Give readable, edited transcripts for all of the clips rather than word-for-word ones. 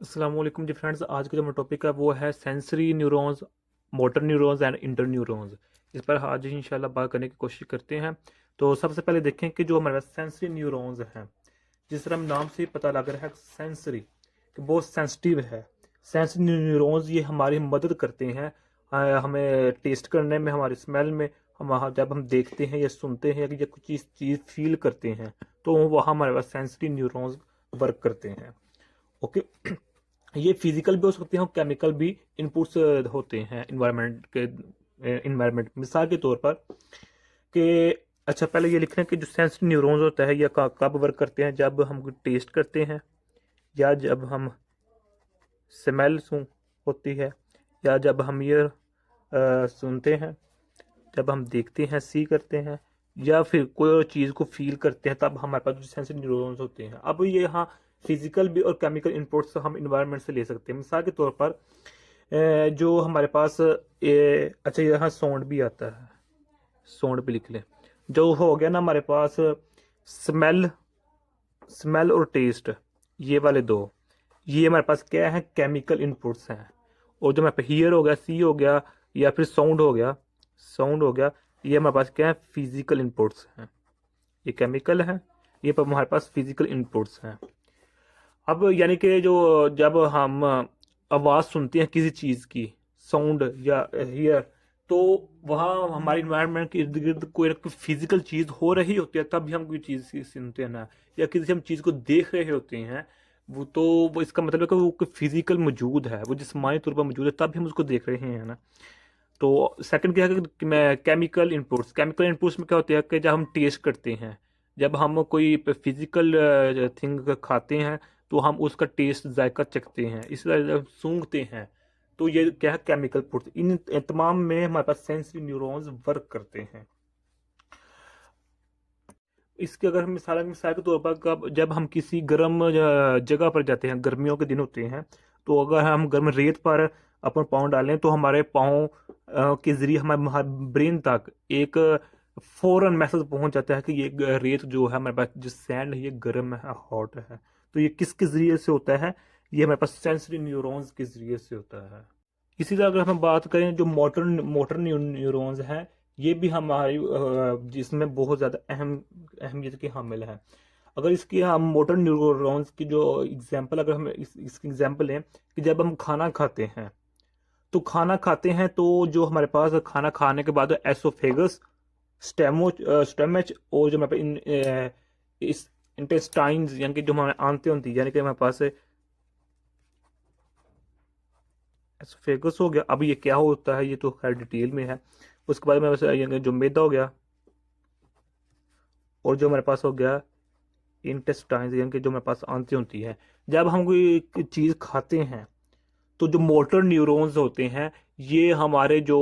अस्सलाम वालेकुम जी फ्रेंड्स। आज का जो हमारा टॉपिक है वो है sensory neurons, motor neurons and inter neurons. इस पर आज इंशाल्लाह बात करने की कोशिश करते हैं। तो सबसे पहले देखें कि जो हमारे पास सेंसरी न्यूरॉन्स हैं, जिस तरह हम नाम से ही पता लग रहा है सेंसरी, कि बहुत सेंसिटिव है। सेंसरी न्यूरॉन्स ये हमारी मदद करते हैं हमें टेस्ट करने में, हमारी स्मेल में। हम जब हम देखते हैं या सुनते हैं या कुछ चीज़ फील करते हैं तो वहाँ हमारे पास सेंसरी न्यूरॉन्स वर्क करते हैं। ओके। ये फिजिकल भी हो सकते हैं और केमिकल भी इनपुट्स होते हैं इन्वायरमेंट। मिसाल के तौर पर कि अच्छा, पहले ये लिख लें कि जो सेंसरी न्यूरॉन्स होता है ये कब वर्क करते हैं, जब हम कुछ टेस्ट करते हैं, या जब हम स्मेल होती है, या जब हम ये सुनते हैं, जब हम देखते हैं, सी करते हैं, या फिर कोई और चीज़ को फील करते हैं, तब हमारे पास जो सेंसरी न्यूरॉन्स होते हैं। अब ये यहाँ फिजिकल भी और केमिकल इनपुट्स हम इन्वायरमेंट से ले सकते हैं। मिसाल के तौर पर जो हमारे पास अच्छा, यहाँ साउंड भी आता है, साउंड भी लिख लें। जो हो गया ना हमारे पास स्मेल स्मेल और टेस्ट, ये वाले दो, ये हमारे पास क्या है, केमिकल इनपुट्स हैं। और जो हमारे पास हियर हो गया, सी हो गया, या फिर साउंड हो गया, ये हमारे पास क्या है, फिजिकल इनपुट्स हैं। ये केमिकल है, ये पर हमारे पास फिजिकल इनपुट्स हैं। अब यानी कि जो जब हम आवाज़ सुनते हैं किसी चीज़ की, साउंड या हियर, तो वहाँ हमारे इन्वायरमेंट के इर्द गिर्द कोई ना कोई फिजिकल चीज़ हो रही होती है, तब भी हम कोई चीज़ सुनते हैं ना, या किसी हम चीज़ को देख रहे होते हैं, वो तो वो इसका मतलब है कि वो कोई फिजिकल मौजूद है, वो जिस्मानी तौर पर मौजूद है, तब भी हम उसको देख रहे हैं ना। तो सेकंड क्या है कि मैं केमिकल इनपुट्स में क्या होता है कि जब हम टेस्ट करते हैं, जब हम कोई फिजिकल थिंग खाते हैं, तो हम उसका टेस्ट जायका चखते हैं, इसी तरह जब सूंघते हैं, तो ये क्या है, केमिकल फूड। इन तमाम में हमारे पास सेंसरी न्यूरॉन्स वर्क करते हैं। इसके अगर हम मिसाल मिसाल के तौर पर जब हम किसी गर्म जगह पर जाते हैं, गर्मियों के दिन होते हैं, तो अगर हम गर्म रेत पर अपन पाँव डालें तो हमारे पाँव के जरिए हमारे ब्रेन तक एक फौरन मैसेज पहुंच जाता है कि ये रेत जो है हमारे पास, जो सैंड है, ये गर्म है, हॉट है। तो ये किसके जरिए से होता है, ये हमारे पास सेंसरी न्यूरॉन्स के जरिए से होता है। इसी तरह अगर हम बात करें जो मोटर मोटर न्यूरॉन्स हैं, ये भी हमारी जिसमें बहुत ज़्यादा अहमियत के हामिल हैं। अगर इसकी हम मोटर न्यूरॉन्स की जो एग्जांपल, अगर हम इसकी एग्जांपल लें कि जब हम खाना खाते हैं, तो जो हमारे पास खाना खाने के बाद एसोफेगस, स्टेमच, और जो हमारे पास इस इंटेस्टाइन्स, यानी कि जो हमारे आंतें होती है, यानी कि हमारे पास एसोफेगस हो गया। अब ये क्या होता है ये तो खैर डिटेल में है। उसके बाद में वैसे ये जो मैदा हो गया, और जो हमारे पास हो गया इंटेस्टाइन्स, यानी कि जो हमारे पास आंतें होती है। जब हम कोई चीज़ खाते हैं, तो जो मोटर न्यूरॉन्स होते हैं, ये हमारे जो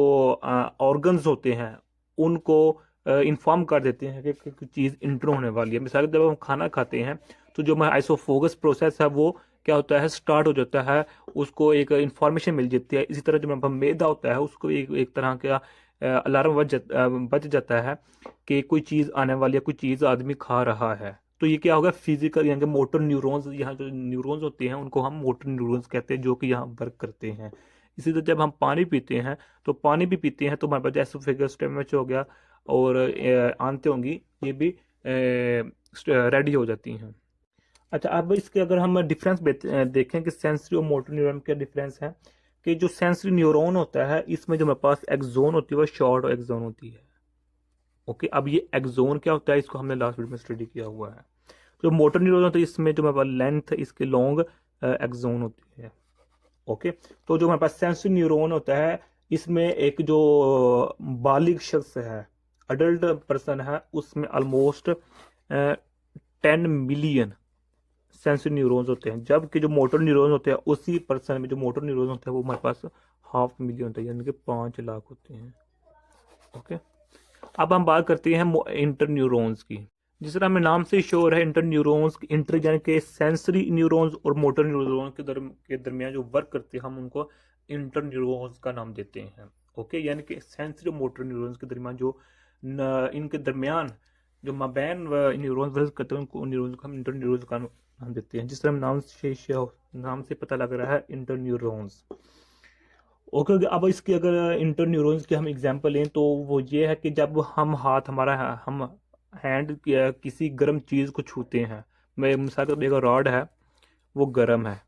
ऑर्गन्स होते हैं, उनको इन्फॉर्म कर देते हैं कि कोई चीज़ इंटर होने वाली है। मिसाल जब हम खाना खाते हैं, तो जो हमारा आइसोफोगस प्रोसेस है वो क्या होता है, स्टार्ट हो जाता है, उसको एक इंफॉर्मेशन मिल जाती है। इसी तरह जो हमारा मैदा होता है, उसको एक तरह का अलार्म बज जाता है कि कोई चीज़ आने वाली है, कोई चीज़ आदमी खा रहा है। तो ये क्या होगा, फिजिकल यानी कि मोटर न्यूरॉन्स, यहाँ जो न्यूरॉन्स होते हैं उनको हम मोटर न्यूरॉन्स कहते हैं, जो कि यहाँ वर्क करते हैं। इसी तरह जब हम पानी पीते हैं, तो पानी भी पीते हैं तो हमारे पास एसोफेगस, स्टमच हो गया, और आंतें होंगी, ये भी रेडी हो जाती हैं। अच्छा, अब इसके अगर हम डिफरेंस देखें कि सेंसरी और मोटर न्यूरॉन के डिफरेंस है, कि जो सेंसरी न्यूरॉन होता है, इसमें जो हमारे पास एक्सोन होती है वो शॉर्ट एक्सोन होती है। ओके, अब ये एक्सोन क्या होता है, इसको हमने लास्ट वीडियो में स्टडी किया हुआ है। जो मोटर न्यूरॉन होता है, इसमें जो हमारे पास लेंथ इसके लॉन्ग एक्सोन होती है। ओके। तो जो हमारे पास सेंसरी न्यूरॉन होता है, इसमें एक जो बालिग शख्स है, अडल्ट पर्सन है, उसमें ऑलमोस्ट 10 मिलियन सेंसरी न्यूरॉन्स होते हैं, जबकि जो मोटर न्यूरॉन्स होते हैं उसी पर्सन में जो मोटर न्यूरॉन्स होते हैं वो हमारे पास 500,000 होते हैं, यानी कि 5 लाख होते हैं। ओके। अब हम बात करते हैं इंटर न्यूरॉन्स की। जिस तरह हमें नाम से श्योर है, इंटर न्यूरॉन्स, इंटर यानी कि सेंसरी न्यूरॉन्स और मोटर न्यूरॉन्स के दरमियान जो वर्क करते हैं, हम उनको इंटर न्यूरॉन्स का नाम देते हैं। ओके, यानी कि सेंसरी मोटर न्यूरॉन्स के दरमियान जो इनके दरमियान जो माबैन न्यूरॉन्स वर्क करते हैं, उनको न्यूरॉन्स को हम इंटर न्यूरॉन्स का नाम देते हैं, जिस तरह नाम से पता लग रहा है, इंटरन्यूरॉन्स। ओके, अब इसकी अगर इंटरन्यूरॉन्स की हम एग्जांपल लें तो वो ये है कि जब हम हाथ हमारा हम हैंड किसी गर्म चीज़ को छूते हैं, मैं मिसाल के देखो रॉड है, वो गर्म है।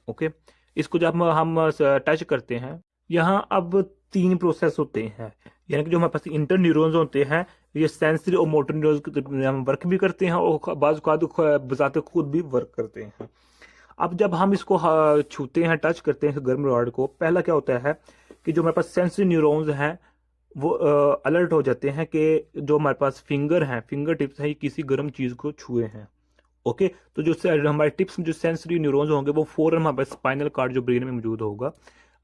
ओके, इसको जब हम टच करते हैं, यहाँ अब तीन प्रोसेस होते हैं, यानी कि जो हमारे पास इंटर न्यूरॉन्स होते हैं, ये सेंसरी और मोटर न्यूरॉन्स की तरह वर्क भी करते हैं और बाज़ बजाते खुद भी वर्क करते हैं। अब जब हम इसको छूते हैं, टच करते हैं इस गर्म रॉड को, पहला क्या होता है कि जो हमारे पास सेंसरी न्यूरॉन्स हैं वो अलर्ट हो जाते हैं कि जो हमारे पास फिंगर हैं, फिंगर टिप्स हैं, ये किसी गर्म चीज़ को छुए हैं। ओके, तो जो हमारे टिप्स में जो सेंसरी न्यूरॉन्स होंगे वो फौरन हमारे स्पाइनल कार्ड जो ब्रेन में मौजूद होगा,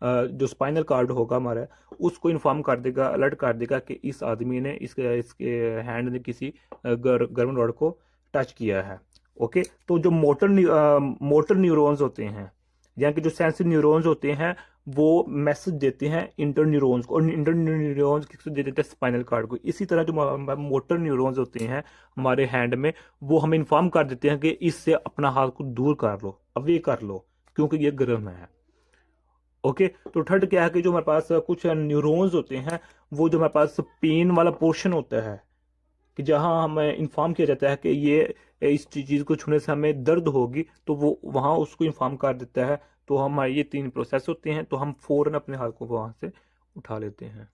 जो स्पाइनल कार्ड होगा हमारा, उसको इन्फॉर्म कर देगा, अलर्ट कर देगा कि इस आदमी ने इसके हैंड ने किसी गर्म रॉड को टच किया है। ओके, तो जो मोटर न्यूरॉन्स होते हैं, यानी कि जो सेंसरी न्यूरॉन्स होते हैं, वो मैसेज देते हैं इंटर न्यूरॉन्स को, और इंटर न्यूरॉन्स किसको दे देते हैं, स्पाइनल कार्ड को। इसी तरह जो मोटर न्यूरॉन्स होते हैं हमारे हैंड में, वो हमें इन्फॉर्म कर देते हैं कि इससे अपना हाथ को दूर कर लो, अवे कर लो, क्योंकि ये गर्म है। ओके, तो थर्ड क्या है कि जो हमारे पास कुछ न्यूरॉन्स होते हैं, वो जो हमारे पास पेन वाला पोर्शन होता है, कि जहां हमें इन्फॉर्म किया जाता है कि ये इस चीज़ को छूने से हमें दर्द होगी, तो वो वहां उसको इन्फॉर्म कर देता है। तो हमारे ये तीन प्रोसेस होते हैं, तो हम फौरन अपने हाथ को वहां से उठा लेते हैं।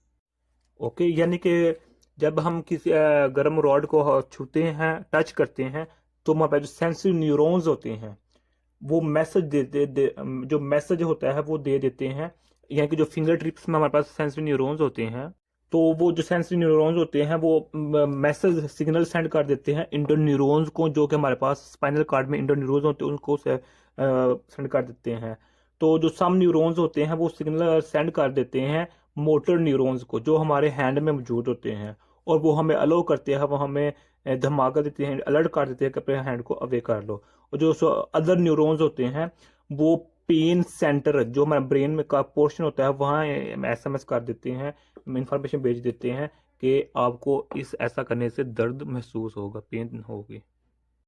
ओके, यानी कि जब हम किसी गर्म रॉड को छूते हैं, टच करते हैं, तो हमारे पास जो सेंसिटिव न्यूरॉन्स होते हैं वो मैसेज जो मैसेज होता है वो दे देते हैं। यानी कि जो फिंगर टिप्स में हमारे पास सेंसिटिव न्यूरॉन्स होते हैं, तो वो जो सेंसिटिव न्यूरॉन्स होते हैं वो मैसेज सिग्नल सेंड कर देते हैं इंटर न्यूरॉन्स को, जो कि हमारे पास स्पाइनल कार्ड में इंटर न्यूरॉन्स होते हैं उनको सेंड कर देते हैं। तो जो सम न्यूरॉन्स होते हैं वो सिग्नल सेंड कर देते हैं मोटर न्यूरॉन्स को, जो हमारे हैंड में मौजूद होते हैं, और वो हमें अलो करते हैं, वो हमें धमाका देते हैं, अलर्ट कर देते हैं कि अपने हैंड को अवे कर लो। और जो अदर न्यूरॉन्स होते हैं वो पेन सेंटर, जो हमारा ब्रेन में का पोर्शन होता है, वहाँ एसएमएस कर देते हैं, इंफॉर्मेशन भेज देते हैं कि आपको इस ऐसा करने से दर्द महसूस होगा, पेन होगी।